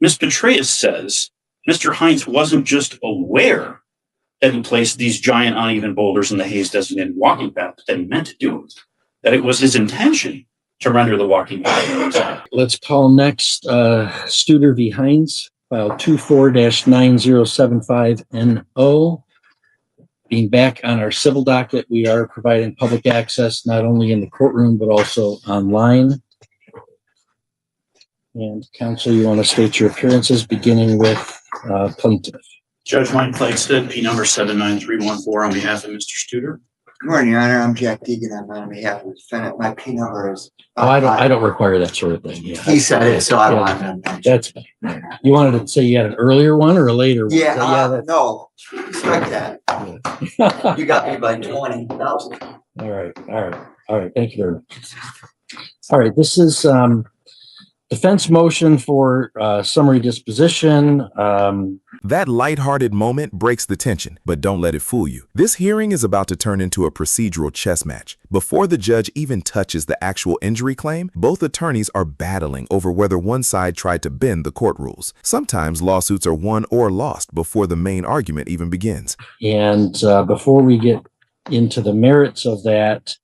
Ms. Petraeus says Mr. Hines wasn't just aware that he placed these giant uneven boulders in the Hayes designated walking path, but that he meant to do it, that it was his intention to render the walking path. Let's call next Studer v. Hines, file 24-9075NO. Being back on our civil docket, we are providing public access not only in the courtroom but also online. And counsel, you want to state your appearances, beginning with plaintiff. Judge Mike Flagstead, P number 79314 on behalf of Mr. Studer. Good morning, Your Honor. I'm Jack Deegan. I'm on behalf of the defendant. My P number is. I don't requar that sort of thing. Yeah. He said it, so I want to mention. That's fine. You wanted to say you had an earlier one or a later one? Yeah, no, strike that. Yeah. You got me by 20,000. All right. Thank you very much. All right. This is defense motion for summary disposition. That lighthearted moment breaks the tension, but don't let it fool you. This hearing is about to turn into a procedural chess match. Before the judge even touches the actual injury claim, both attorneys are battling over whether one side tried to bend the court rules. Sometimes lawsuits are won or lost before the main argument even begins. And before we get into the merits of that,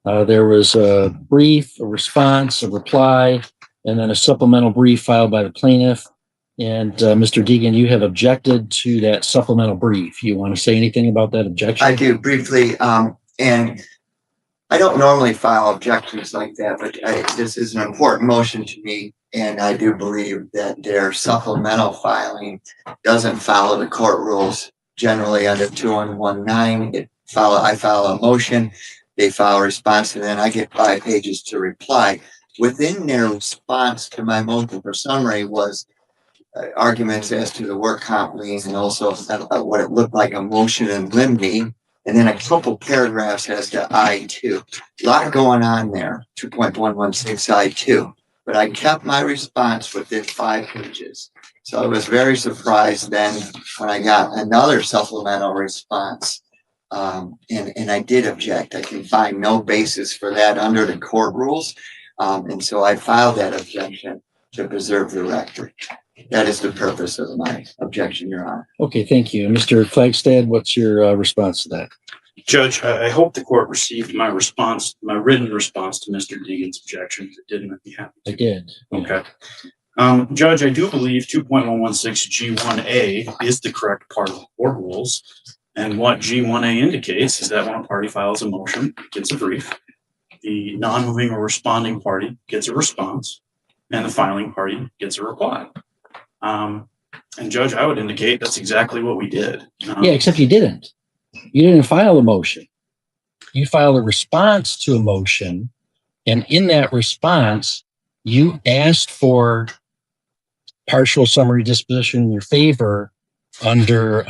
there was a brief, a response, a reply, and then a supplemental brief filed by the plaintiff. And Mr. Deegan, you have objected to that supplemental brief. You want to say anything about that objection? I do briefly, and I don't normally file objections like that, but this is an important motion to me, and I do believe that their supplemental filing doesn't follow the court rules. Generally, under 2119, I file a motion, they file a response, and then I get 5 pages to reply. Within their response to my motion for summary was arguments as to the work comp lien and also what it looked like a motion in limine, and then a couple paragraphs as to I-2. A lot going on there, 2.116 I-2, but I kept my response within 5 pages. So I was very surprised then when I got another supplemental response, and I did object. I can find no basis for that under the court rules, and so I filed that objection to preserve the record. That is the purpose of my objection, Your Honor. Okay, thank you. Mr. Flagstad, what's your response to that? Judge, I hope the court received my response, my written response to Mr. Deegan's objection. If it didn't, I'd be happy to. I did. Okay. Judge, I do believe 2.116 G1A is the correct part of the court rules. And what G1A indicates is that when a party files a motion, it gets a brief, the non-moving or responding party gets a response, and the filing party gets a reply. And Judge, I would indicate that's exactly what we did. Yeah, except you didn't. You didn't file a motion. You filed a response to a motion, and in that response, you asked for partial summary disposition in your favor under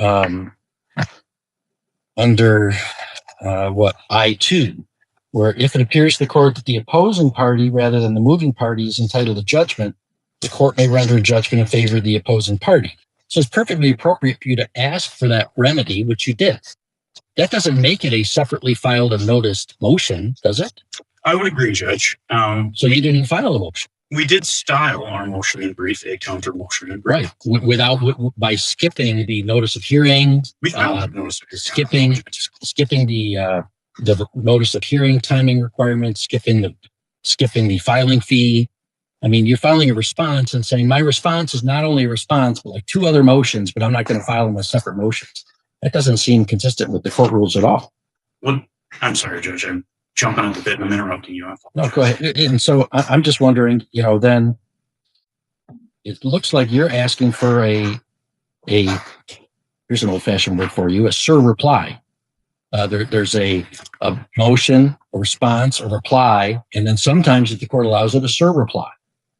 what I-2, where if it appears to the court that the opposing party rather than the moving party is entitled to judgment, the court may render a judgment in favor of the opposing party. So it's perfectly appropriate for you to ask for that remedy, which you did. That doesn't make it a separately filed and noticed motion, does it? I would agree, Judge. So you didn't file a motion. We did style our motion in brief a counter motion in brief. Right. By skipping the notice of hearing, We filed notice of skipping the notice of hearing timing requirements, skipping the filing fee. I mean, you're filing a response and saying my response is not only a response, but like 2 other motions, but I'm not going to file them as separate motions. That doesn't seem consistent with the court rules at all. Well, I'm sorry, Judge. I'm jumping on the bit and I'm interrupting you. No, go ahead. And so I'm just wondering, then it looks like you're asking for here's an old-fashioned word for you, a surreply. There's a motion, a response, a reply, and then sometimes if the court allows it, a surreply.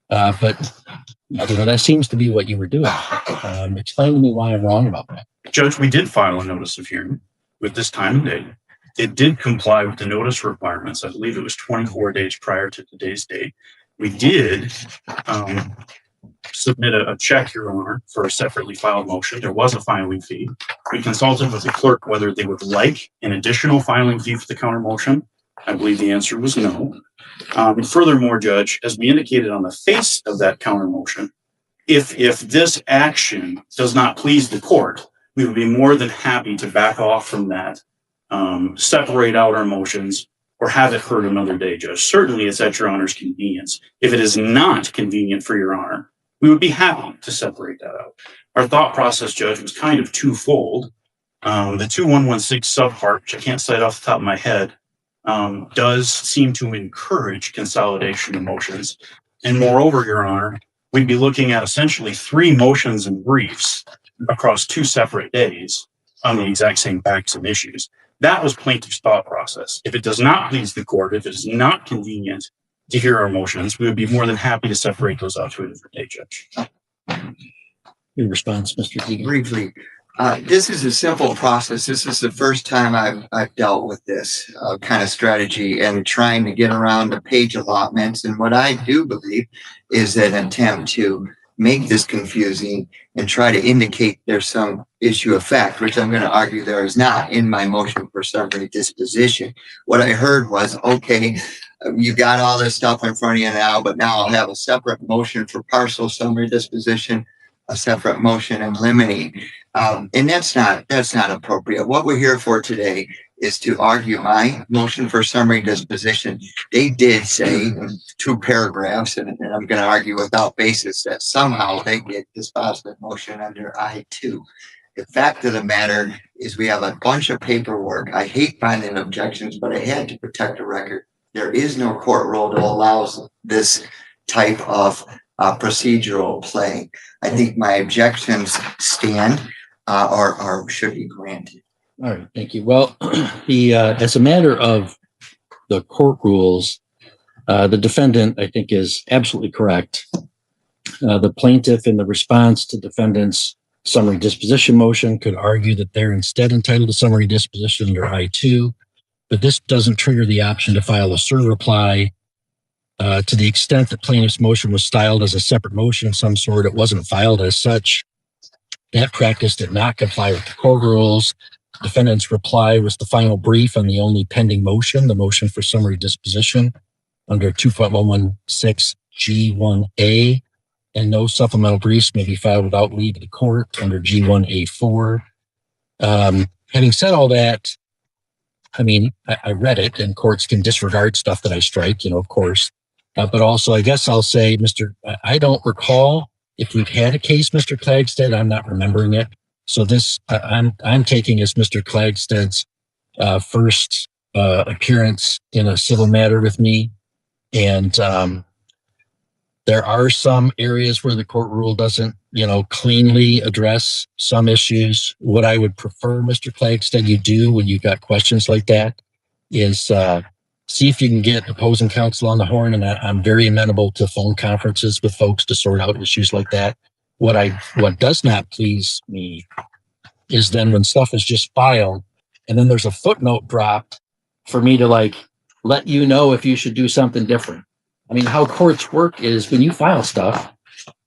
But that seems to be what you were doing. Explain to me why I'm wrong about that. Judge, we did file a notice of hearing with this time and date. It did comply with the notice requirements. I believe it was 24 days prior to today's date. We did submit a check, Your Honor, for a separately filed motion. There was a filing fee. We consulted with the clerk whether they would like an additional filing fee for the counter motion. I believe the answer was no. And furthermore, Judge, as we indicated on the face of that counter motion, if this action does not please the court, we would be more than happy to back off from that, separate out our motions, or have it heard another day, Judge. Certainly, it's at your Honor's convenience. If it is not convenient for your Honor, we would be happy to separate that out. Our thought process, Judge, was kind of twofold. The 2116 subpart, which I can't cite off the top of my head, does seem to encourage consolidation of motions. And moreover, Your Honor, we'd be looking at essentially 3 motions and briefs across 2 separate days on the exact same facts and issues. That was plaintiff's thought process. If it does not please the court, if it is not convenient to hear our motions, we would be more than happy to separate those out to a different day, Judge. Your response, Mr. Deegan. Briefly, this is a simple process. This is the first time I've dealt with this kind of strategy and trying to get around the page allotments. And what I do believe is an attempt to make this confusing and try to indicate there's some issue of fact, which I'm going to argue there is not in my motion for summary disposition. What I heard was, okay, you got all this stuff in front of you now, but now I'll have a separate motion for partial summary disposition, a separate motion in limine. And that's not appropriate. What we're here for today is to argue my motion for summary disposition. They did say in 2 paragraphs, and I'm going to argue without basis, that somehow they get dispositive motion under I2. The fact of the matter is we have a bunch of paperwork. I hate finding objections, but I had to protect the record. There is no court rule that allows this type of procedural play. I think my objections stand or should be granted. All right, thank you. Well, as a matter of the court rules, the defendant, I think, is absolutely correct. The plaintiff, in the response to defendant's summary disposition motion, could argue that they're instead entitled to summary disposition under I2, but this doesn't trigger the option to file a cert reply. To the extent that plaintiff's motion was styled as a separate motion of some sort, it wasn't filed as such. That practice did not comply with the court rules. Defendant's reply was the final brief on the only pending motion, the motion for summary disposition under 2.116 G1A, and no supplemental briefs may be filed without leave of the court under G1A4. Having said all that, I mean, I read it, and courts can disregard stuff that I strike, of course. But also, I guess I'll say, I don't recall if we've had a case, Mr. Klagstead. I'm not remembering it. So this, I'm taking as Mr. Klagstead's first appearance in a civil matter with me. And there are some areas where the court rule doesn't, cleanly address some issues. What I would prefer, Mr. Klagstead, you do when you've got questions like that is see if you can get opposing counsel on the horn. And I'm very amenable to phone conferences with folks to sort out issues like that. What does not please me is then when stuff is just filed and then there's a footnote dropped for me to let you know if you should do something different. I mean, how courts work is when you file stuff,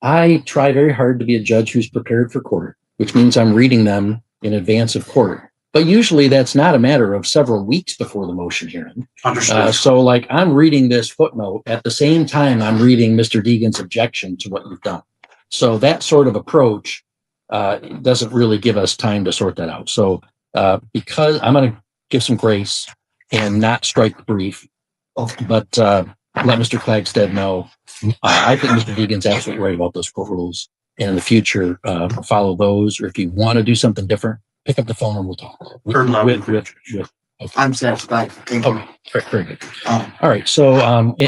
I try very hard to be a judge who's prepared for court, which means I'm reading them in advance of court. But usually that's not a matter of several weeks before the motion hearing. Understood. So I'm reading this footnote at the same time I'm reading Mr. Deegan's objection to what you've done. So that sort of approach doesn't really give us time to sort that out. So because I'm going to give some grace and not strike the brief, but let Mr. Klagstead know. I think Mr. Deegan's absolutely right about those court rules. And in the future, follow those. Or if you want to do something different, pick up the phone and we'll talk. Okay. I'm satisfied. Thank you. Okay, very good. All right. So,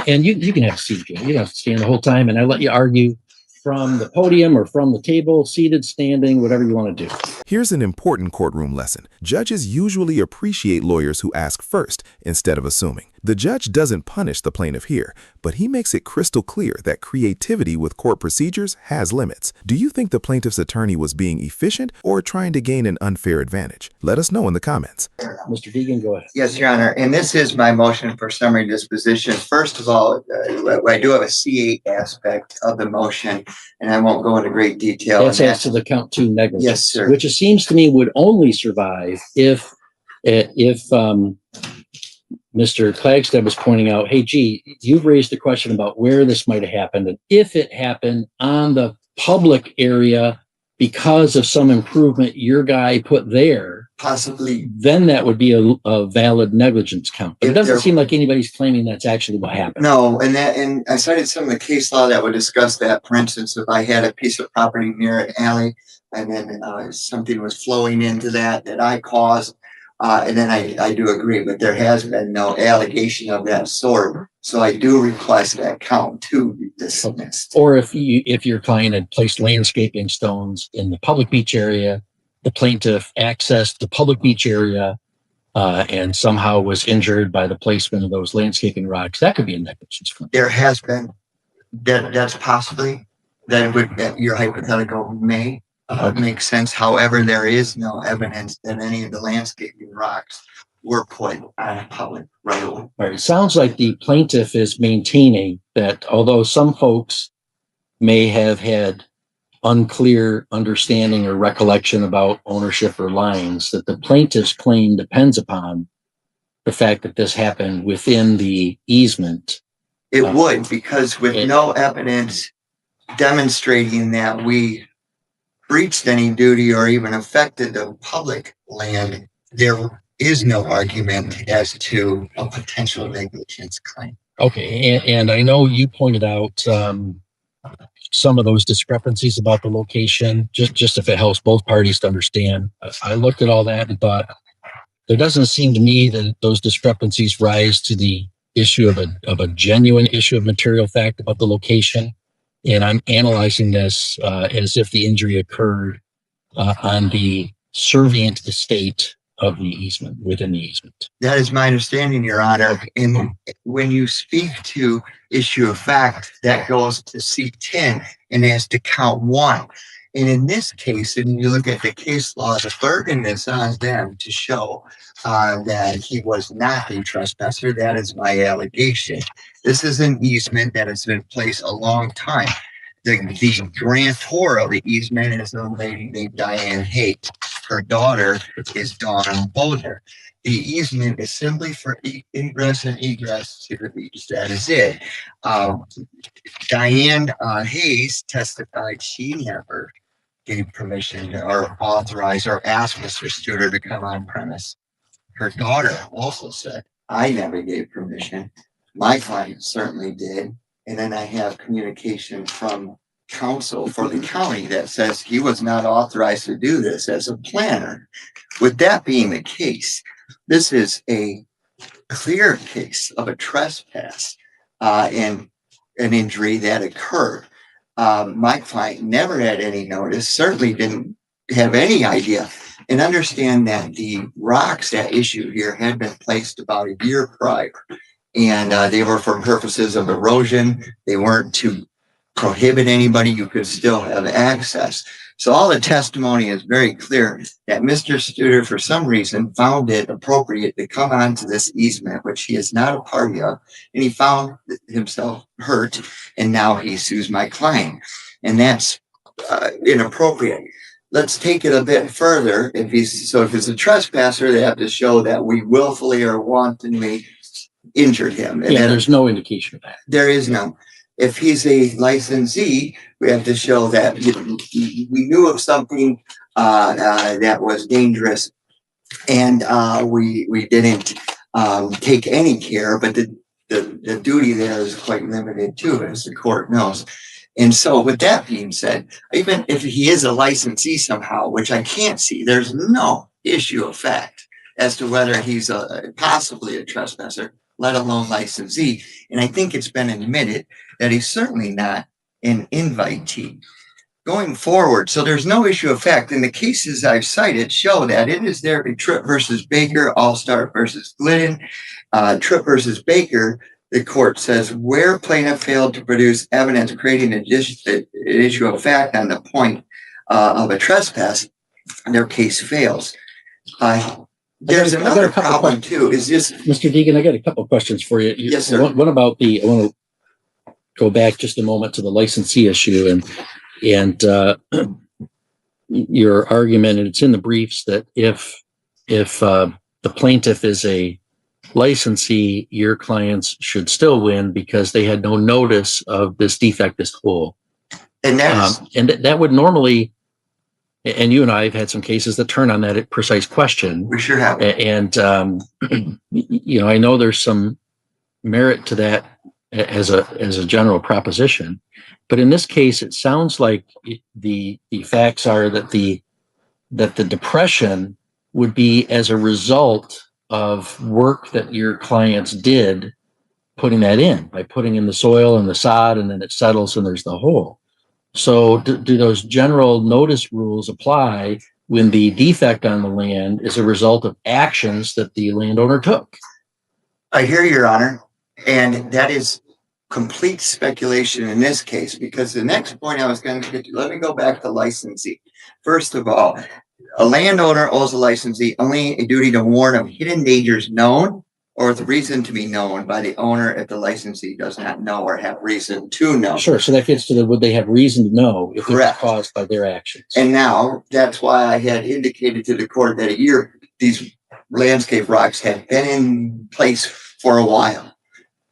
and you can have a seat, Joe. You don't have to stand the whole time, and I let you argue from the podium or from the table, seated, standing, whatever you want to do. Here's an important courtroom lesson. Judges usually appreciate lawyers who ask first instead of assuming. The judge doesn't punish the plaintiff here, but he makes it crystal clear that creativity with court procedures has limits. Do you think the plaintiff's attorney was being efficient or trying to gain an unfair advantage? Let us know in the comments. Mr. Deegan, go ahead. Yes, Your Honor. And this is my motion for summary disposition. First of all, I do have a C8 aspect of the motion, and I won't go into great detail. That's as to the count 2 negligence. Yes, sir. Which it seems to me would only survive if Mr. Klagstead was pointing out, hey, gee, you've raised the question about where this might have happened. And if it happened on the public area because of some improvement your guy put there, Possibly, then that would be a valid negligence count. But it If doesn't there- seem like anybody's claiming that's actually what happened. no, and I cited some of the case law that would discuss that. For instance, if I had a piece of property near an alley and then something was flowing into that I caused, and then I do agree, but there has been no allegation of that sort. So I do request that count to be dismissed. Or if your client had placed landscaping stones in the public beach area, the plaintiff accessed the public beach area and somehow was injured by the placement of those landscaping rocks, that could be a negligence claim. There has been that's possibly that your hypothetical may make sense. However, there is no evidence that any of the landscaping rocks were put on a public right of way. Right. It sounds like the plaintiff is maintaining that although some folks may have had unclear understanding or recollection about ownership or lines, that the plaintiff's claim depends upon the fact that this happened within the easement. It would, because with no evidence demonstrating that we breached any duty or even affected the public land, there is no argument as to a potential negligence claim. Okay, and I know you pointed out some of those discrepancies about the location, just if it helps both parties to understand. I looked at all that and thought, there doesn't seem to me that those discrepancies rise to the issue of a genuine issue of material fact about the location. And I'm analyzing this as if the injury occurred on the servient estate of the easement, within the easement. That is my understanding, Your Honor. And when you speak to issue of fact, that goes to C10 and has to count one. And in this case, and you look at the case law, the burden is on them to show that he was not a trespasser. That is my allegation. This is an easement that has been in place a long time. The grantor of the easement is a lady named Diane Haight. Her daughter is Dawn Boulder. The easement is simply for ingress and egress to the beach. That is it. Diane Hayes testified she never gave permission or authorized or asked Mr. Studer to come on premise. Her daughter also said, I never gave permission. My client certainly did. And then I have communication from counsel for the county that says he was not authorized to do this as a planner. With that being the case, this is a clear case of a trespass and an injury that occurred. My client never had any notice, certainly didn't have any idea. And understand that the rocks at issue here had been placed about a year prior. And they were for purposes of erosion. They weren't to prohibit anybody. You could still have access. So all the testimony is very clear that Mr. Studer, for some reason, found it appropriate to come onto this easement, which he is not a party of. And he found himself hurt. And now he sues my client. And that's inappropriate. Let's take it a bit further. If it's a trespasser, they have to show that we willfully or wantonly injured him. And there's no indication of that. There is no. If he's a licensee, we have to show that we knew of something that was dangerous, and we didn't take any care. But the duty there is quite limited too, as the court knows. And so with that being said, even if he is a licensee somehow, which I can't see, there's no issue of fact as to whether he's possibly a trespasser, let alone licensee. And I think it's been admitted that he's certainly not an invitee. Going forward, so there's no issue of fact. And the cases I've cited show that it is there in Tripp versus Baker, All-Star versus Glidden. Tripp versus Baker, the court says, where plaintiff failed to produce evidence creating an issue of fact on the point of a trespass, their case fails. There's another problem too. Is this, Mr. Deegan? I got a couple of questions for you. Yes, sir. What about I want to go back just a moment to the licensee issue and your argument, and it's in the briefs, that if the plaintiff is a licensee, your clients should still win because they had no notice of this defect, this hole. And that's, That would normally, and you and I have had some cases that turn on that precise question. we sure have. And, I know there's some merit to that as a general proposition, but in this case, it sounds like the facts are that the depression would be as a result of work that your clients did, putting that in by putting in the soil and the sod, and then it settles and there's the hole. So do those general notice rules apply when the defect on the land is a result of actions that the landowner took? I hear Your Honor, and that is complete speculation in this case, because the next point I was going to get to, let me go back to licensing. First of all, a landowner owes a licensee only a duty to warn of hidden dangers known or with reason to be known by the owner if the licensee does not know or have reason to know. Sure. So that gets to would they have reason to know if Correct. it's caused by their actions? And now that's why I had indicated to the court that these landscape rocks had been in place for a while.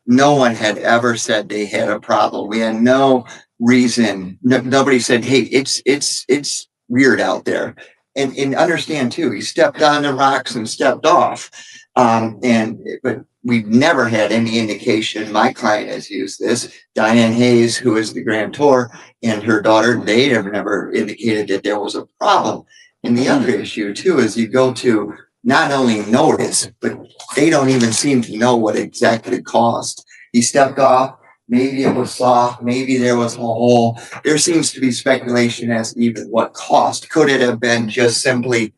No one had ever said they had a problem. We had no reason. Nobody said, hey, it's weird out there. And understand too, he stepped on the rocks and stepped off. But we've never had any indication. My client has used this. Diane Hayes, who is the grantor, and her daughter, they have never indicated that there was a problem. And the other issue too is you go to not only notice, but they don't even seem to know what exactly caused. He stepped off. Maybe it was soft. Maybe there was a hole. There seems to be speculation as to even what caused. Could it have been just simply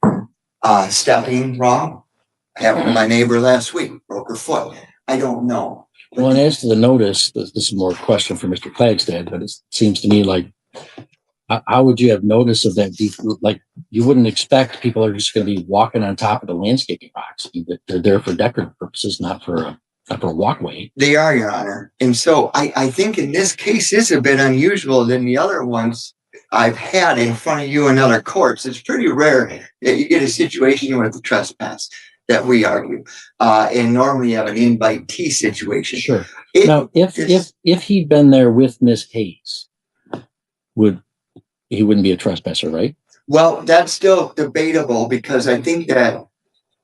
stepping wrong? I happened to my neighbor last week, broke her foot. I don't know. Well, and as to the notice, this is more a question for Mr. Flagstad, but it seems to me like, how would you have notice of that? Like, you wouldn't expect people are just going to be walking on top of the landscaping rocks. They're there for decorative purposes, not for a walkway. They are, Your Honor. And so I think in this case is a bit unusual than the other ones I've had in front of you in other courts. It's pretty rare that you get a situation with a trespass that we argue. And normally you have an invitee situation. Sure. Now, if he'd been there with Miss Hayes, he wouldn't be a trespasser, right? Well, that's still debatable, because I think that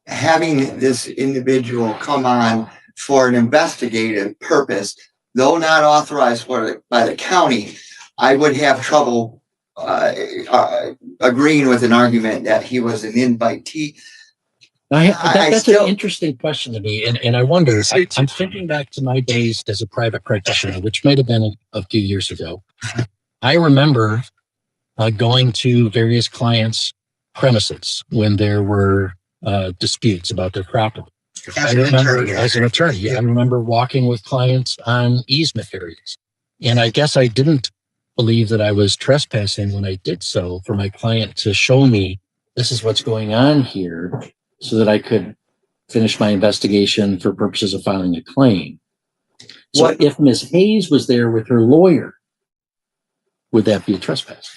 having this individual come on for an investigative purpose, though not authorized by the county, I would have trouble agreeing with an argument that he was an invitee. That's an interesting question to me, and I wonder. I'm thinking back to my days as a private practitioner, which might have been a few years ago. I remember going to various clients' premises when there were disputes about their property. As an attorney, I remember walking with clients on easement areas, and I guess I didn't believe that I was trespassing when I did so for my client to show me this is what's going on here, so that I could finish my investigation for purposes of filing a claim. So if Ms. Hayes was there with her lawyer, would that be a trespass?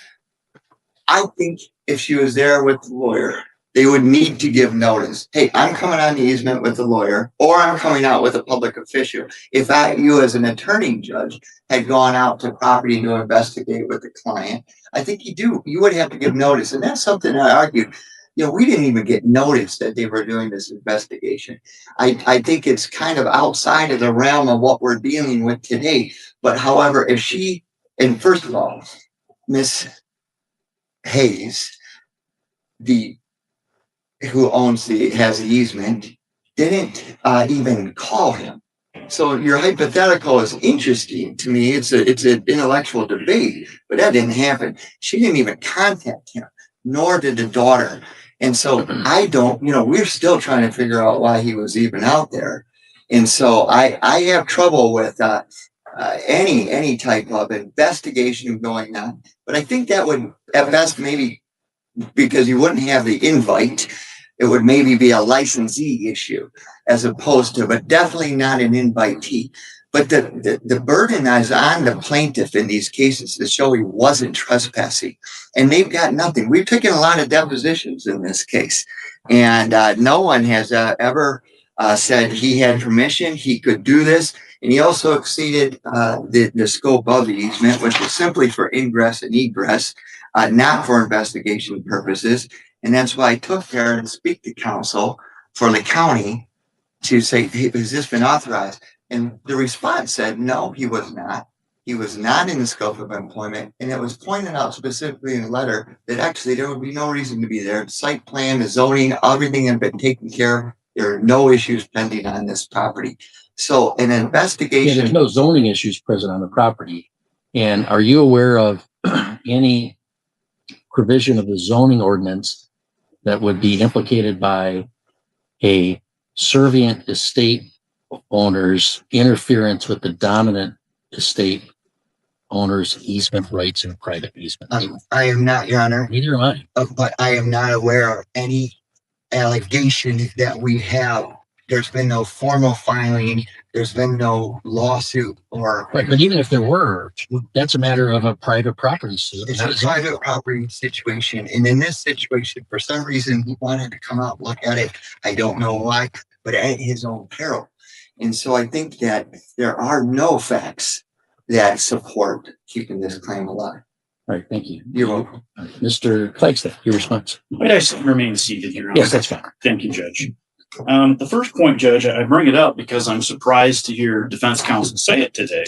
I think if she was there with the lawyer, they would need to give notice. Hey, I'm coming on the easement with the lawyer, or I'm coming out with a public official. If you as an attorney judge had gone out to property to investigate with the client, I think you would have to give notice. And that's something I argued. We didn't even get notice that they were doing this investigation. I think it's kind of outside of the realm of what we're dealing with today. But however, and first of all, Miss Hayes, who has the easement, didn't even call him. So your hypothetical is interesting to me. It's an intellectual debate, but that didn't happen. She didn't even contact him, nor did the daughter. And so we're still trying to figure out why he was even out there. And so I have trouble with any type of investigation going on. But I think that would, at best, maybe, because you wouldn't have the invite, it would maybe be a licensee issue as opposed to, but definitely not an invitee. But the burden is on the plaintiff in these cases to show he wasn't trespassing. And they've got nothing. We've taken a lot of depositions in this case. And no one has ever said he had permission, he could do this. And he also exceeded the scope of the easement, which is simply for ingress and egress, not for investigation purposes. And that's why I took care and speak to counsel for the county to say, hey, has this been authorized? And the response said, no, he was not. He was not in the scope of employment. And it was pointed out specifically in the letter that actually there would be no reason to be there. The site plan, the zoning, everything had been taken care of. There are no issues pending on this property. So an Yeah, investigation. there's no zoning issues present on the property. And are you aware of any provision of the zoning ordinance that would be implicated by a servient estate owner's interference with the dominant estate owner's easement rights in a private easement? I am not, Your Honor, Neither am I. but I am not aware of any allegation that we have. There's been no formal filing. There's been no lawsuit or. Right, but even if there were, that's a matter of a private property suit. It's a private property situation. And in this situation, for some reason, he wanted to come out, look at it. I don't know why, but at his own peril. And so I think that there are no facts that support keeping this claim alive. All right, thank you. You're welcome. Mr. Flagstaff, your response. Might I remain seated here? Yes, that's fine. Thank you, Judge. The first point, Judge, I bring it up because I'm surprised to hear defense counsel say it today,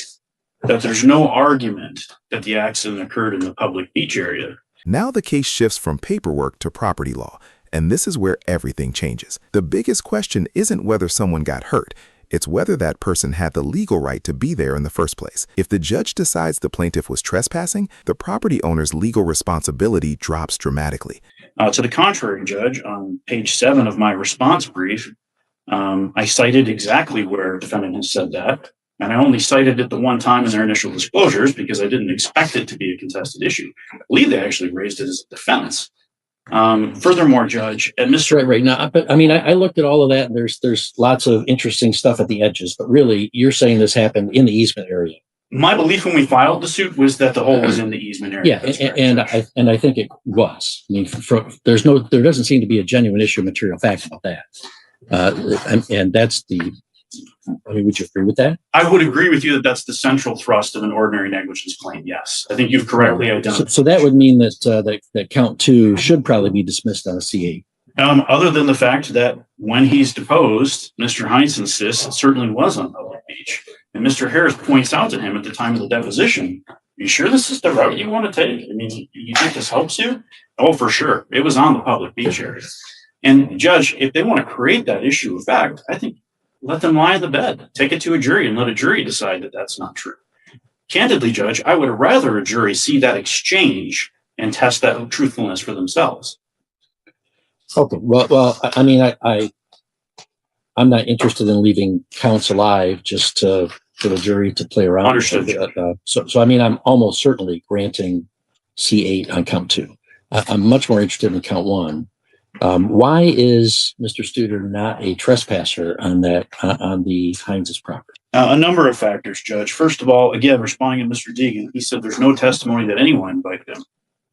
that there's no argument that the accident occurred in the public beach area. Now the case shifts from paperwork to property law, and this is where everything changes. The biggest question isn't whether someone got hurt. It's whether that person had the legal right to be there in the first place. If the judge decides the plaintiff was trespassing, the property owner's legal responsibility drops dramatically. To the contrary, Judge, on page 7 of my response brief, I cited exactly where defendant has said that. And I only cited it the one time in their initial disclosures because I didn't expect it to be a contested issue. I believe they actually raised it as a defense. Furthermore, Judge, and Mr. Right now, but I mean, I looked at all of that, and there's lots of interesting stuff at the edges, but really, you're saying this happened in the easement area. My belief when we filed the suit was that the hole was in the easement area. Yeah, and I think it was. I mean, there doesn't seem to be a genuine issue of material fact about that, and that's the. I mean, would you agree with that? I would agree with you that that's the central thrust of an ordinary negligence claim. Yes, I think you've correctly identified. So that would mean that count 2 should probably be dismissed on a C8. Other than the fact that when he's deposed, Mr. Heinz insists it certainly was on public beach, and Mr. Harris points out to him at the time of the deposition, "Are you sure this is the route you want to take? I mean, you think this helps you?" Oh, for sure, it was on the public beach area. And Judge, if they want to create that issue of fact, I think. Let them lie in the bed, take it to a jury and let a jury decide that that's not true. Candidly, Judge, I would rather a jury see that exchange and test that truthfulness for themselves. Okay. Well, I mean, I'm not interested in leaving counts alive just for the jury to play around. Understood. So I mean, I'm almost certainly granting C8 on count 2. I'm much more interested in count 1. Why is Mr. Studer not a trespasser on the Heinz's property? A number of factors, Judge. First of all, again, responding to Mr. Deegan, he said there's no testimony that anyone invited him.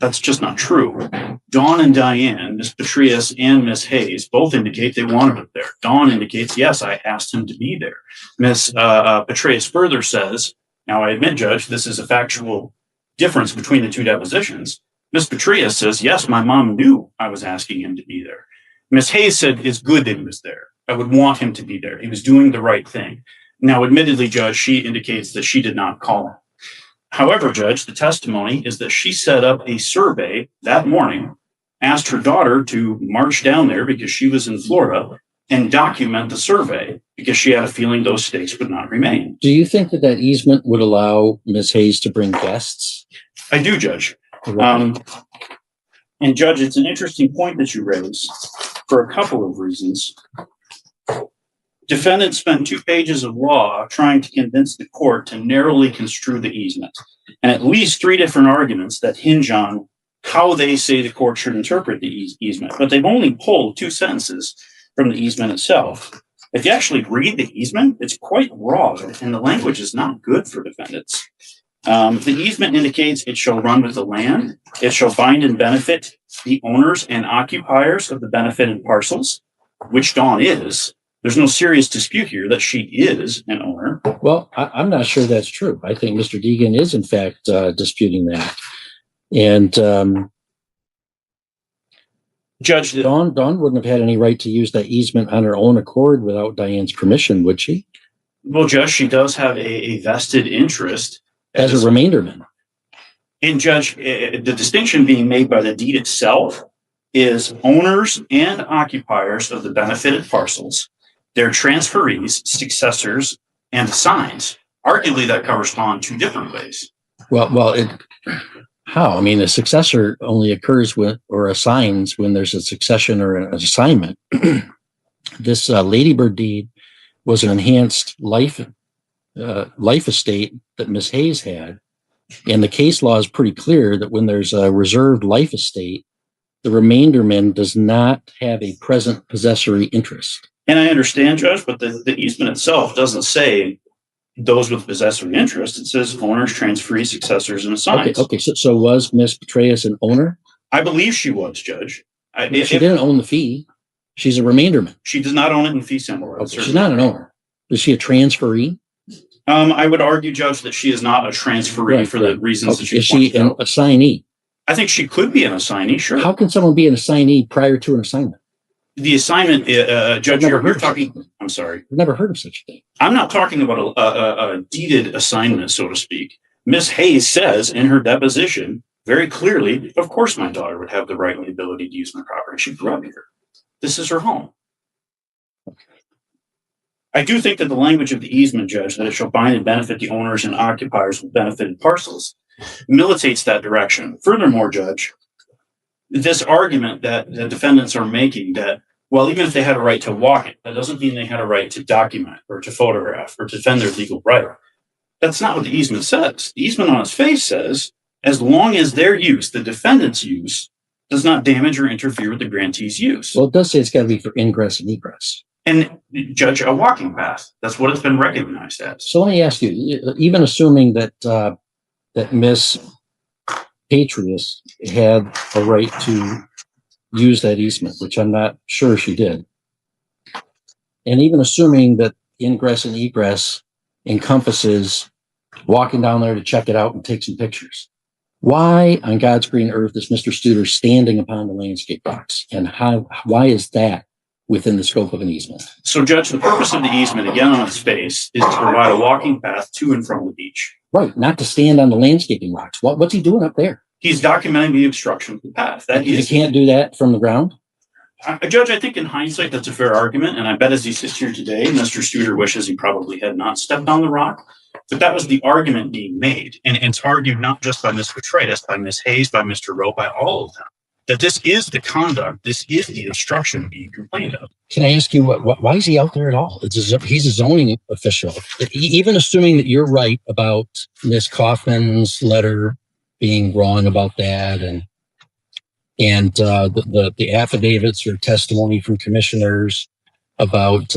That's just not true. Dawn and Diane, Ms. Petrius and Ms. Hayes, both indicate they wanted him there. Dawn indicates, yes, I asked him to be there. Ms. Petrius further says, now I admit, Judge, this is a factual difference between the two depositions. Ms. Petrius says, yes, my mom knew I was asking him to be there. Ms. Hayes said, it's good that he was there. I would want him to be there. He was doing the right thing. Now, admittedly, Judge, she indicates that she did not call him. However, Judge, the testimony is that she set up a survey that morning, asked her daughter to march down there because she was in Florida and document the survey because she had a feeling those stakes would not remain. Do you think that easement would allow Ms. Hayes to bring guests? I do, Judge. And Judge, it's an interesting point that you raise for a couple of reasons. Defendant spent 2 pages of law trying to convince the court to narrowly construe the easement, and at least 3 different arguments that hinge on how they say the court should interpret the easement. But they've only pulled 2 sentences from the easement itself. If you actually read the easement, it's quite broad, and the language is not good for defendants. The easement indicates it shall run with the land. It shall bind and benefit the owners and occupiers of the benefited parcels, which Dawn is. There's no serious dispute here that she is an owner. Well, I'm not sure that's true. I think Mr. Deegan is in fact disputing that. And Judge, Dawn wouldn't have had any right to use that easement on her own accord without Diane's permission, would she? well, Judge, she does have a vested interest As a remainderman. And Judge, the distinction being made by the deed itself is owners and occupiers of the benefited parcels, their transferees, successors, and assigns. Arguably, that corresponds two different ways. How? I mean, a successor only occurs with or assigns when there's a succession or an assignment. This Ladybird deed was an enhanced life estate that Miss Hayes had. And the case law is pretty clear that when there's a reserved life estate, the remainderman does not have a present possessory interest. And I understand, Judge, but the easement itself doesn't say those with possessory interest. It says owners, transferees, successors, and assigns. Okay. So was Miss Petraeus an owner? I believe she was, Judge. She didn't own the fee. She's a remainderman. She does not own it in fee simple. Okay, she's not an owner. Is she a transferee? I would argue, Judge, that she is not a transferee for the reasons that you Is she an assignee? I think she could be an assignee, sure. How can someone be an assignee prior to an assignment? The assignment, Judge, you're talking. I'm sorry. I've never heard of such a thing. I'm not talking about a deeded assignment, so to speak. Miss Hayes says in her deposition very clearly, of course, my daughter would have the right and the ability to use my property. She grew up here. This is her home. I do think that the language of the easement, Judge, that it shall bind and benefit the owners and occupiers of benefited parcels, militates that direction. Furthermore, Judge, this argument that the defendants are making that, well, even if they had a right to walk it, that doesn't mean they had a right to document or to photograph or to defend their legal right. That's not what the easement says. The easement on its face says, as long as their use, the defendant's use, does not damage or interfere with the grantee's use. Well, it does say it's got to be for ingress and egress. And, Judge, a walking path. That's what it's been recognized as. So let me ask you, even assuming that that Miss Patrius had a right to use that easement, which I'm not sure she did, and even assuming that ingress and egress encompasses walking down there to check it out and take some pictures, why on God's green earth is Mr. Studer standing upon the landscape box? And why is that within the scope of an easement? So, Judge, the purpose of the easement, again on its face, is to provide a walking path to and from the beach. Right, not to stand on the landscaping rocks. What's he doing up there? He's documenting the obstruction of the path. You can't do that from the ground? Judge, I think in hindsight, that's a fair argument. And I bet as he sits here today, Mr. Studer wishes he probably had not stepped on the rock. But that was the argument being made. And it's argued not just by Ms. Petraeus, by Ms. Hayes, by Mr. Rowe, by all of them, that this is the conduct, this is the obstruction being complained of. Can I ask you, why is he out there at all? He's a zoning official. Even assuming that you're right about Ms. Kaufman's letter being wrong about that, and the affidavits or testimony from commissioners about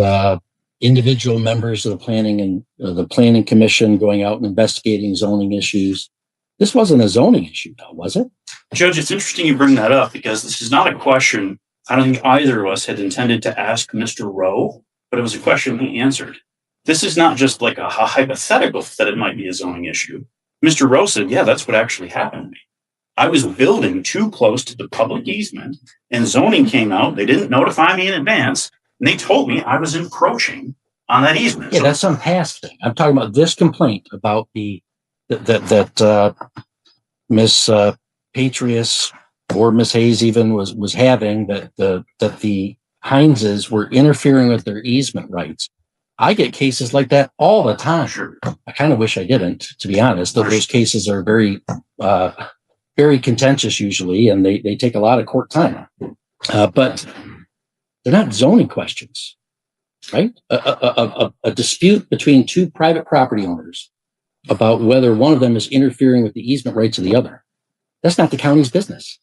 individual members of the planning commission going out and investigating zoning issues. This wasn't a zoning issue, though, was it? Judge, it's interesting you bring that up because this is not a question I don't think either of us had intended to ask Mr. Rowe, but it was a question he answered. This is not just like a hypothetical that it might be a zoning issue. Mr. Rowe said, yeah, that's what actually happened to me. I was building too close to the public easement and zoning came out. They didn't notify me in advance and they told me I was encroaching on that easement. Yeah, that's some past thing. I'm talking about this complaint about that Miss Patrius or Miss Hayes even was having that the Hineses were interfering with their easement rights. I get cases like that all the time. Sure. I kind of wish I didn't, to be honest. Those cases are very, very contentious usually, and they take a lot of court time. But they're not zoning questions, right? A dispute between two private property owners about whether one of them is interfering with the easement rights of the other. That's not the county's business.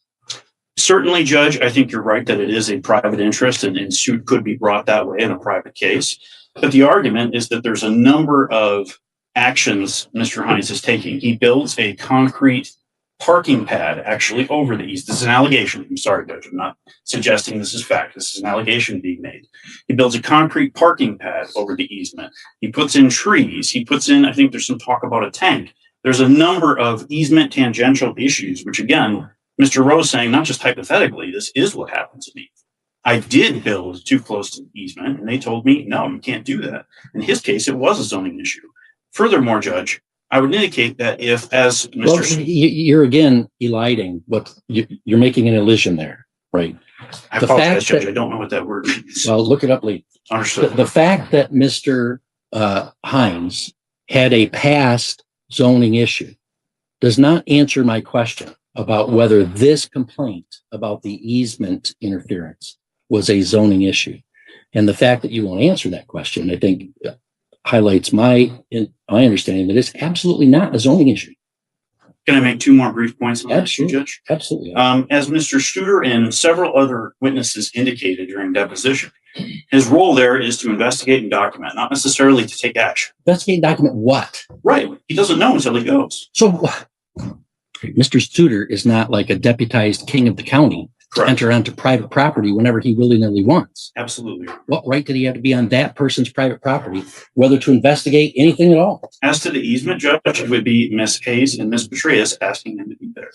Certainly, Judge, I think you're right that it is a private interest and suit could be brought that way in a private case. But the argument is that there's a number of actions Mr. Hines is taking. He builds a concrete parking pad actually over the easement. This is an allegation. I'm sorry, Judge. I'm not suggesting this is fact. This is an allegation being made. He builds a concrete parking pad over the easement. He puts in trees. He puts in, I think there's some talk about a tank. There's a number of easement tangential issues, which again, Mr. Rose saying, not just hypothetically, this is what happened to me. I did build too close to the easement, and they told me, no, you can't do that. In his case, it was a zoning issue. Furthermore, Judge, I would indicate that if, as Mr. Well, you're again eliding what you're making an elision there, right? I the apologize, fact Judge, that- I don't know what that word means. Well, look it up, Lee. Understood. The fact that Mr. Hines had a past zoning issue does not answer my question about whether this complaint about the easement interference was a zoning issue. And the fact that you won't answer that question, I think, highlights my understanding that it's absolutely not a zoning issue. Can I make two more brief points on that issue, Absolutely. Judge? Absolutely. As Mr. Studer and several other witnesses indicated during deposition, his role there is to investigate and document, not necessarily to take action. Investigate and document what? Right. He doesn't know until he goes. So Mr. Studer is not like a deputized king of the county to Correct. enter onto private property whenever he willy-nilly wants. Absolutely. What right did he have to be on that person's private property, whether to investigate anything at all? As to the easement, Judge, it would be Miss Hayes and Miss Petraeus asking him to be there.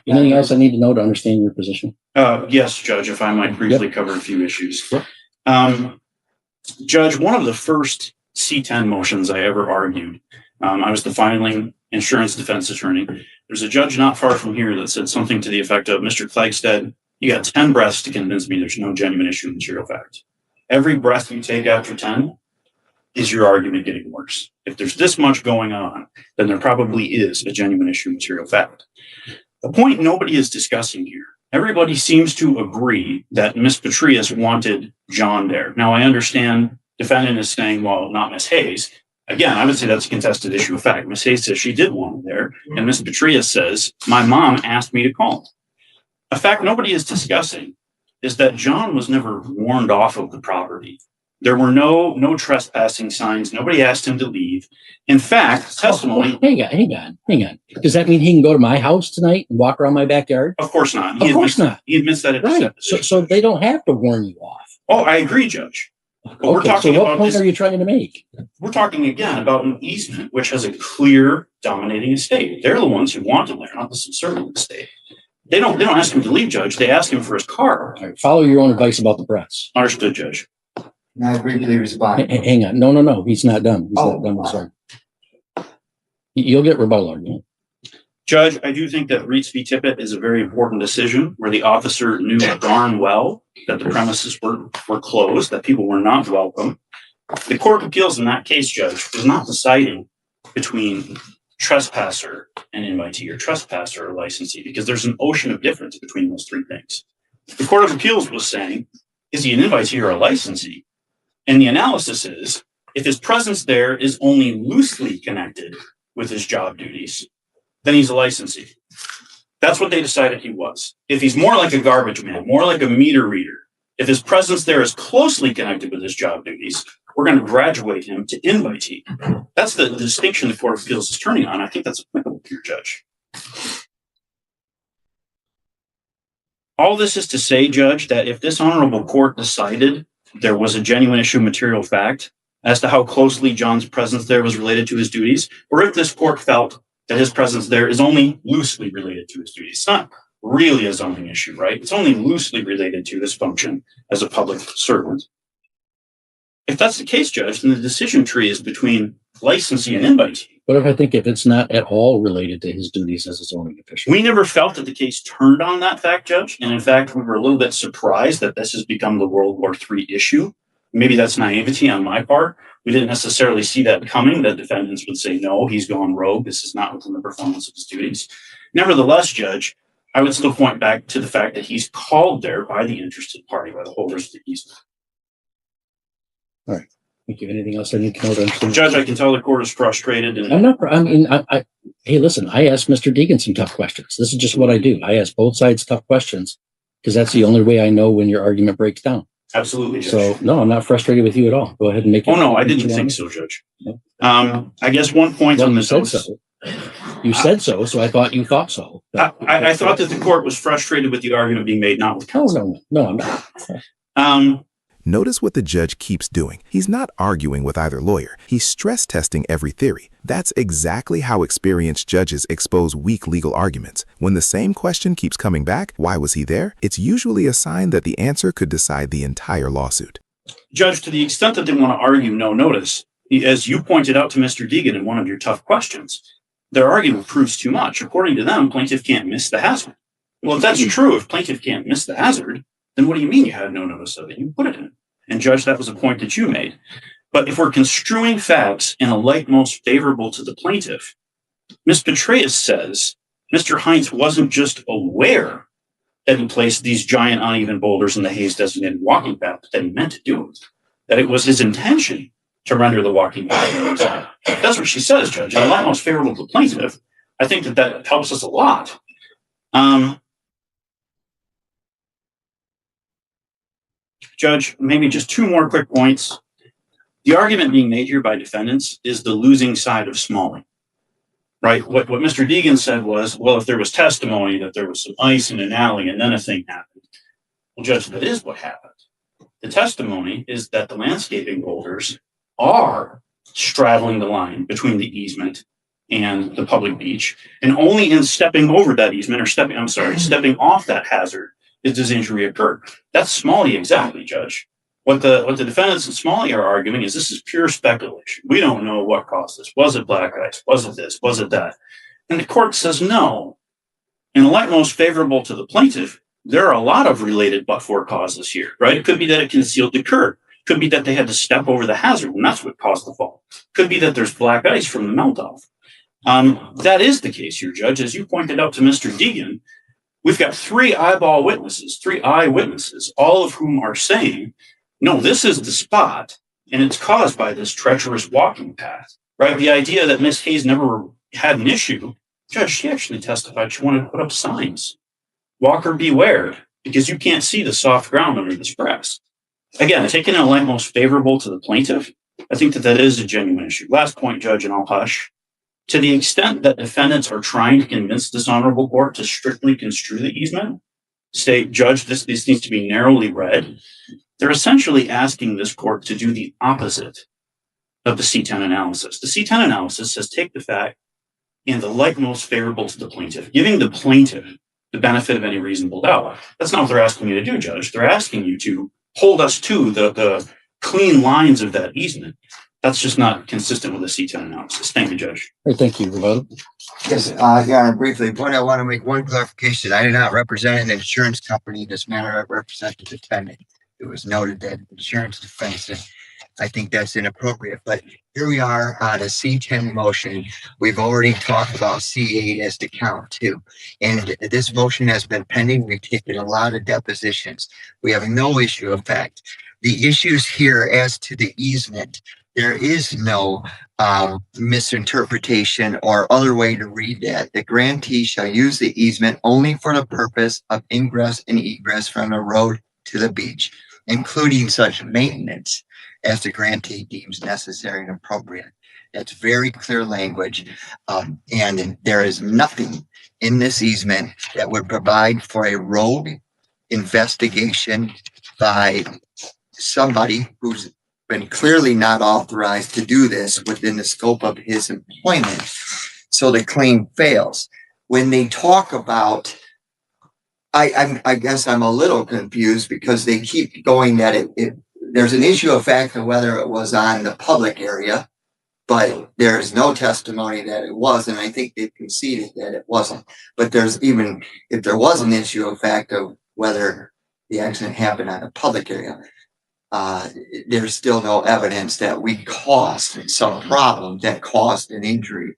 Anything else I need to know to understand your position? Yes, Judge, if I might briefly cover a few issues. Sure. Judge, one of the first C10 motions I ever argued, I was the filing insurance defense attorney. There's a judge not far from here that said something to the effect of, Mr. Flagstead, you got 10 breaths to convince me there's no genuine issue of material fact. Every breath you take after 10 is your argument getting worse. If there's this much going on, then there probably is a genuine issue of material fact. The point nobody is discussing here, everybody seems to agree that Miss Petraeus wanted John there. Now, I understand defendant is saying, well, not Miss Hayes. Again, I would say that's a contested issue of fact. Miss Hayes says she did want him there, and Miss Petraeus says, my mom asked me to call him. A fact nobody is discussing is that John was never warned off of the property. There were no trespassing signs. Nobody asked him to leave. In fact, testimony. Hang on. Does that mean he can go to my house tonight and walk around my backyard? Of course not. Of course not. He admits that. Right. So they don't have to warn you off. Oh, I agree, Judge. But we're Okay, talking so what about point this. are you trying to make? We're talking again about an easement which has a clear dominating estate. They're the ones who want him there, not the subservient estate. They don't ask him to leave, Judge. They ask him for his car. All right, follow your own advice about the breaths. Understood, Judge. And I briefly respond. Hang on. No. He's not done. He's Oh, not done. wow. Sorry. You'll get rebuttal argument. Judge, I do think that Reitz v. Tippett is a very important decision where the officer knew darn well that the premises were closed, that people were not welcome. The Court of Appeals in that case, Judge, was not deciding between trespasser and invitee or trespasser or licensee because there's an ocean of difference between those three things. The Court of Appeals was saying, is he an invitee or a licensee? And the analysis is, if his presence there is only loosely connected with his job duties, then he's a licensee. That's what they decided he was. If he's more like a garbage man, more like a meter reader, if his presence there is closely connected with his job duties, we're going to graduate him to invitee. That's the distinction the Court of Appeals is turning on. I think that's applicable to your judge. All this is to say, Judge, that if this honorable court decided there was a genuine issue of material fact as to how closely John's presence there was related to his duties, or if this court felt that his presence there is only loosely related to his duties. It's not really a zoning issue, right? It's only loosely related to his function as a public servant. If that's the case, Judge, then the decision tree is between licensee and invitee. What if it's not at all related to his duties as a zoning official? We never felt that the case turned on that fact, Judge. And in fact, we were a little bit surprised that this has become the World War III issue. Maybe that's naivety on my part. We didn't necessarily see that coming, that defendants would say, no, he's gone rogue. This is not within the performance of his duties. Nevertheless, Judge, I would still point back to the fact that he's called there by the interested party, by the holders of the easement. All right. Thank you. Anything else I need to know to understand? Judge, I can tell the court is frustrated. And I'm not, hey, listen, I asked Mr. Deegan some tough questions. This is just what I do. I ask both sides tough questions because that's the only way I know when your argument breaks down. Absolutely, Judge. So, no, I'm not frustrated with you at all. Go ahead and make it. Oh, no, I didn't think so, Judge. No. I guess one point Well, on you this. said so. You said so, so I thought you thought so. I thought that the court was frustrated with the argument being made, not with No, counsel. no, I'm not. Notice what the judge keeps doing. He's not arguing with either lawyer. He's stress testing every theory. That's exactly how experienced judges expose weak legal arguments. When the same question keeps coming back, why was he there? It's usually a sign that the answer could decide the entire lawsuit. Judge, to the extent that they want to argue no notice, as you pointed out to Mr. Deegan in one of your tough questions, their argument proves too much. According to them, plaintiff can't miss the hazard. Well, if that's true, if plaintiff can't miss the hazard, then what do you mean you had no notice of it? You put it in. And Judge, that was a point that you made. But if we're construing facts in a light most favorable to the plaintiff, Ms. Petraeus says Mr. Heinz wasn't just aware that he placed these giant uneven boulders in the Hayes designated walking path, but that he meant to do it. That it was his intention to render the walking path. That's what she says, Judge. In a light most favorable to the plaintiff, I think that helps us a lot. Judge, maybe just two more quick points. The argument being made here by defendants is the losing side of Smalley, right? What Mr. Deegan said was, well, if there was testimony that there was some ice in an alley and then a thing happened. Well, Judge, that is what happened. The testimony is that the landscaping boulders are straddling the line between the easement and the public beach, and only in stepping over that easement or stepping off that hazard is this injury occurred. That's Smalley exactly, Judge. What the defendants in Smalley are arguing is this is pure speculation. We don't know what caused this. Was it black ice? Was it this? Was it that? And the court says no. In the light most favorable to the plaintiff, there are a lot of related but-for causes here, right? It could be that it concealed the curb. Could be that they had to step over the hazard, and that's what caused the fall. Could be that there's black ice from the melt-off. That is the case here, Judge. As you pointed out to Mr. Deegan, we've got three eyewitnesses, all of whom are saying, no, this is the spot, and it's caused by this treacherous walking path, right? The idea that Miss Hayes never had an issue, Judge, she actually testified she wanted to put up signs. Walker beware, because you can't see the soft ground under this grass. Again, taking a light most favorable to the plaintiff, I think that is a genuine issue. Last point, Judge, and I'll hush. To the extent that defendants are trying to convince this honorable court to strictly construe the easement, state, Judge, this needs to be narrowly read, they're essentially asking this court to do the opposite of the C10 analysis. The C10 analysis says take the fact in the light most favorable to the plaintiff, giving the plaintiff the benefit of any reasonable doubt. That's not what they're asking you to do, Judge. They're asking you to hold us to the clean lines of that easement. That's just not consistent with the C10 analysis. Thank you, Judge. All right, thank you, Remote. Yes, Your Honor, briefly, point I want to make one clarification. I do not represent an insurance company in this matter. I represent the defendant. It was noted that insurance defense, and I think that's inappropriate. But here we are on a C10 motion. We've already talked about C8 as to count two. And this motion has been pending. We've taken a lot of depositions. We have no issue of fact. The issues here as to the easement, there is no misinterpretation or other way to read that. The grantee shall use the easement only for the purpose of ingress and egress from the road to the beach, including such maintenance as the grantee deems necessary and appropriate. That's very clear language. And there is nothing in this easement that would provide for a road investigation by somebody who's been clearly not authorized to do this within the scope of his employment. So the claim fails. When they talk about, I guess I'm a little confused because they keep going that there's an issue of fact of whether it was on the public area, but there is no testimony that it was, and I think they conceded that it wasn't. But there's even, if there was an issue of fact of whether the accident happened on a public area, there's still no evidence that we caused some problem that caused an injury.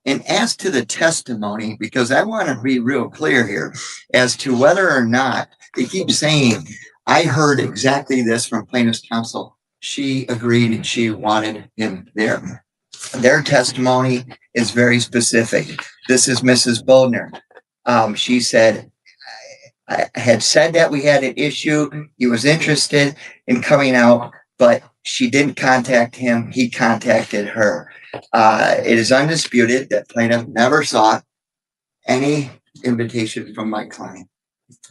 And as to the testimony, because I want to be real clear here as to whether or not they keep saying, I heard exactly this from plaintiff's counsel. She agreed and she wanted him there. Their testimony is very specific. This is Mrs. Boldner. She said, I had said that we had an issue. He was interested in coming out, but She didn't contact him. He contacted her. It is undisputed that plaintiff never sought any invitation from my client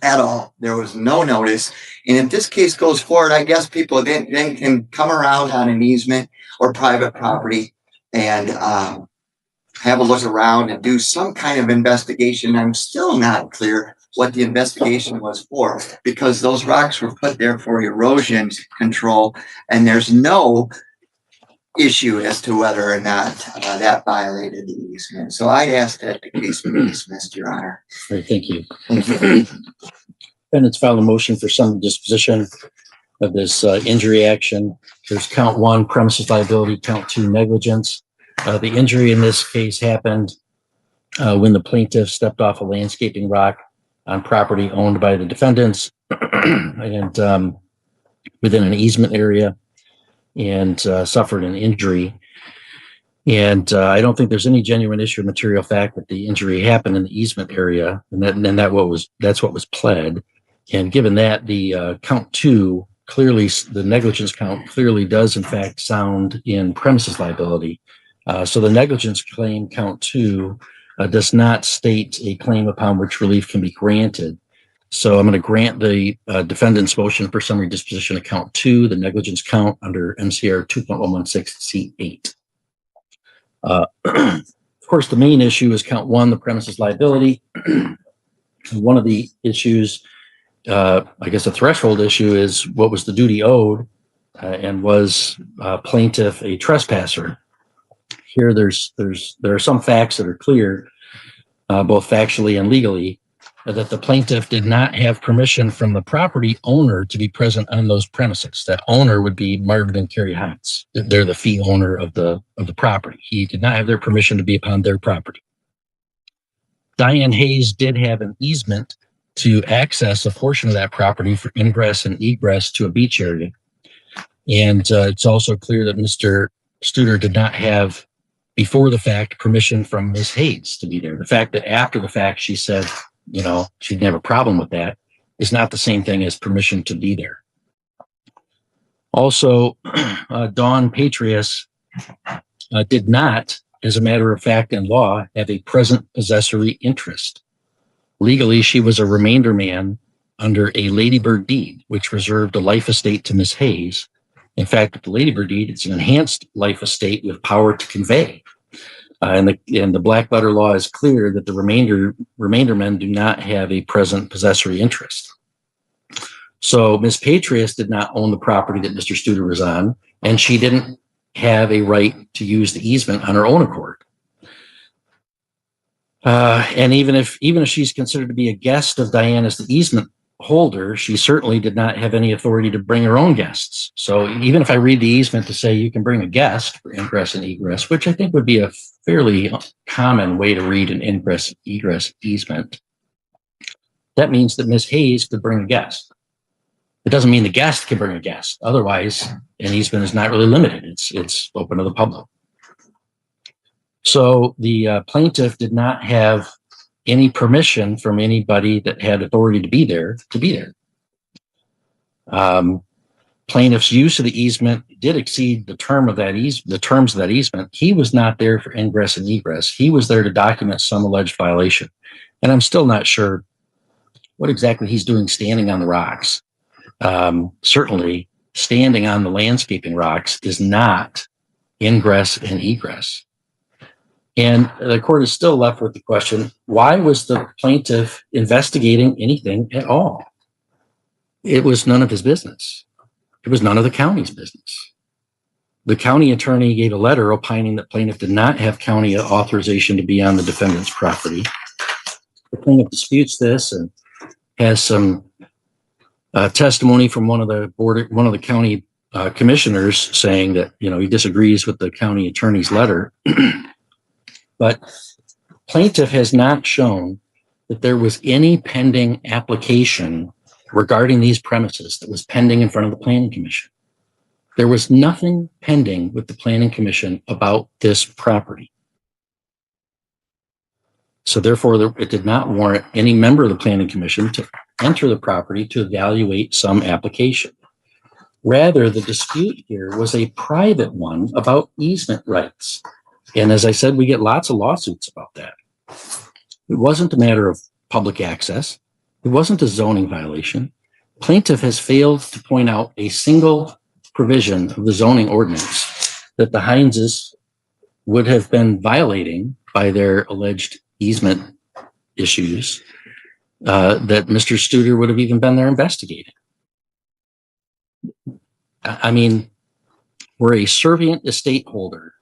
at all. There was no notice. And if this case goes forward, I guess people then can come around on an easement or private property and have a look around and do some kind of investigation. I'm still not clear what the investigation was for, because those rocks were put there for erosion control, and there's no issue as to whether or not that violated the easement. So I'd ask that the case be dismissed, Your Honor. All right, thank you. Thank you. Defendants filed a motion for summary disposition of this injury action. There's count 1, premises liability, count 2, negligence. The injury in this case happened when the plaintiff stepped off a landscaping rock on property owned by the defendants and within an easement area, and suffered an injury. And I don't think there's any genuine issue of material fact that the injury happened in the easement area, and that's what was pled. And given that, the count 2 clearly, the negligence count clearly does in fact sound in premises liability. So the negligence claim, count 2, does not state a claim upon which relief can be granted. So I'm going to grant the defendant's motion for summary disposition of count 2, the negligence count under MCR 2.116C8. Of course, the main issue is count 1, the premises liability. One of the issues, I guess a threshold issue, is what was the duty owed, and was plaintiff a trespasser? Here, there are some facts that are clear, both factually and legally, that the plaintiff did not have permission from the property owner to be present on those premises. That owner would be Marvin and Carrie Hines. They're the fee owner of the property. He did not have their permission to be upon their property. Diane Hayes did have an easement to access a portion of that property for ingress and egress to a beach area. And it's also clear that Mr. Studer did not have, before the fact, permission from Ms. Hayes to be there. The fact that after the fact she said, you know, she didn't have a problem with that is not the same thing as permission to be there. Also, Dawn Patrius did not, as a matter of fact and law, have a present possessory interest. Legally, she was a remainder man under a Ladybird deed, which reserved a life estate to Ms. Hayes. In fact, the Ladybird deed, it's an enhanced life estate with power to convey. And the black letter law is clear that the remainder men do not have a present possessory interest. So Ms. Patrius did not own the property that Mr. Studer was on, and she didn't have a right to use the easement on her own accord. And even if she's considered to be a guest of Diane as the easement holder, she certainly did not have any authority to bring her own guests. So even if I read the easement to say you can bring a guest for ingress and egress, which I think would be a fairly common way to read an ingress egress easement, that means that Ms. Hayes could bring a guest. It doesn't mean the guest can bring a guest. Otherwise, an easement is not really limited. It's open to the public. So the plaintiff did not have any permission from anybody that had authority to be there. Plaintiff's use of the easement did exceed the terms of that easement. He was not there for ingress and egress. He was there to document some alleged violation. And I'm still not sure what exactly he's doing standing on the rocks. Certainly, standing on the landscaping rocks is not ingress and egress. And the court is still left with the question, why was the plaintiff investigating anything at all? It was none of his business. It was none of the county's business. The county attorney gave a letter opining that plaintiff did not have county authorization to be on the defendant's property. The plaintiff disputes this and has some testimony from one of the county commissioners saying that, you know, he disagrees with the county attorney's letter. But plaintiff has not shown that there was any pending application regarding these premises that was pending in front of the Planning Commission. There was nothing pending with the Planning Commission about this property. So therefore, it did not warrant any member of the Planning Commission to enter the property to evaluate some application. Rather, the dispute here was a private one about easement rights. And as I said, we get lots of lawsuits about that. It wasn't a matter of public access. It wasn't a zoning violation. Plaintiff has failed to point out a single provision of the zoning ordinance that the Hineses would have been violating by their alleged easement issues that Mr. Studer would have even been there investigating. I mean, we're a servient estate holder,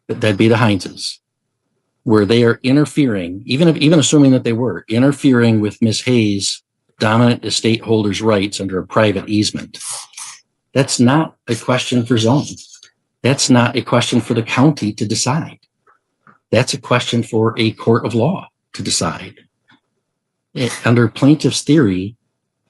that'd be the Hineses, where they are interfering, even assuming that they were interfering with Ms. Hayes' dominant estate holder's rights under a private easement. That's not a question for zoning. That's not a question for the county to decide. That's a question for a court of law to decide. Under plaintiff's theory,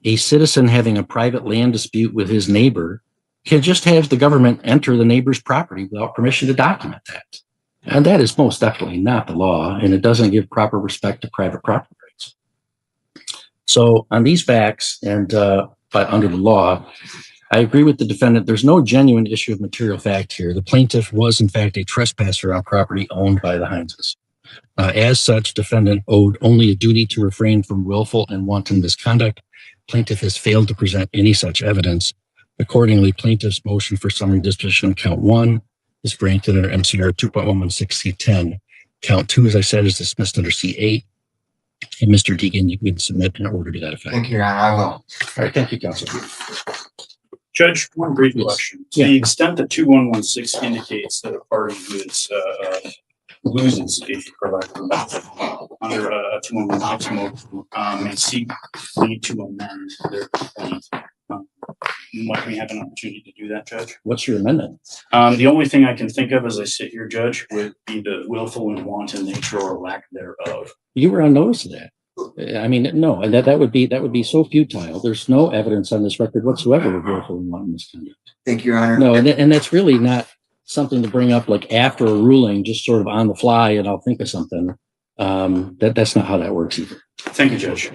a citizen having a private land dispute with his neighbor can just have the government enter the neighbor's property without permission to document that. And that is most definitely not the law, and it doesn't give proper respect to private property rights. So on these facts and but under the law, I agree with the defendant. There's no genuine issue of material fact here. The plaintiff was in fact a trespasser on property owned by the Hineses. As such, defendant owed only a duty to refrain from willful and wanton misconduct. Plaintiff has failed to present any such evidence. Accordingly, plaintiff's motion for summary disposition count 1 is granted under MCR 2.116C10. Count 2, as I said, is dismissed under C8. And Mr. Deegan, you can submit an order to that effect. Thank you, Your Honor. I will. All right, thank you, counsel. Judge, one brief Yes. question. To Yeah. the extent that 2116 indicates that a party who is, loses, for lack of a better term, under a 2116 motion, may seek leave to amend their complaint. Might we have an opportunity to do that, Judge? What's your amendment? The only thing I can think of as I sit here, Judge, would be the willful and wanton nature or lack thereof. You were on notice of that. I mean, no, and that would be so futile. There's no evidence on this record whatsoever of willful and wanton misconduct. Thank you, Your Honor. No, and that's really not something to bring up like after a ruling, just sort of on the fly, and I'll think of something. That's not how that works either. Thank you, Judge.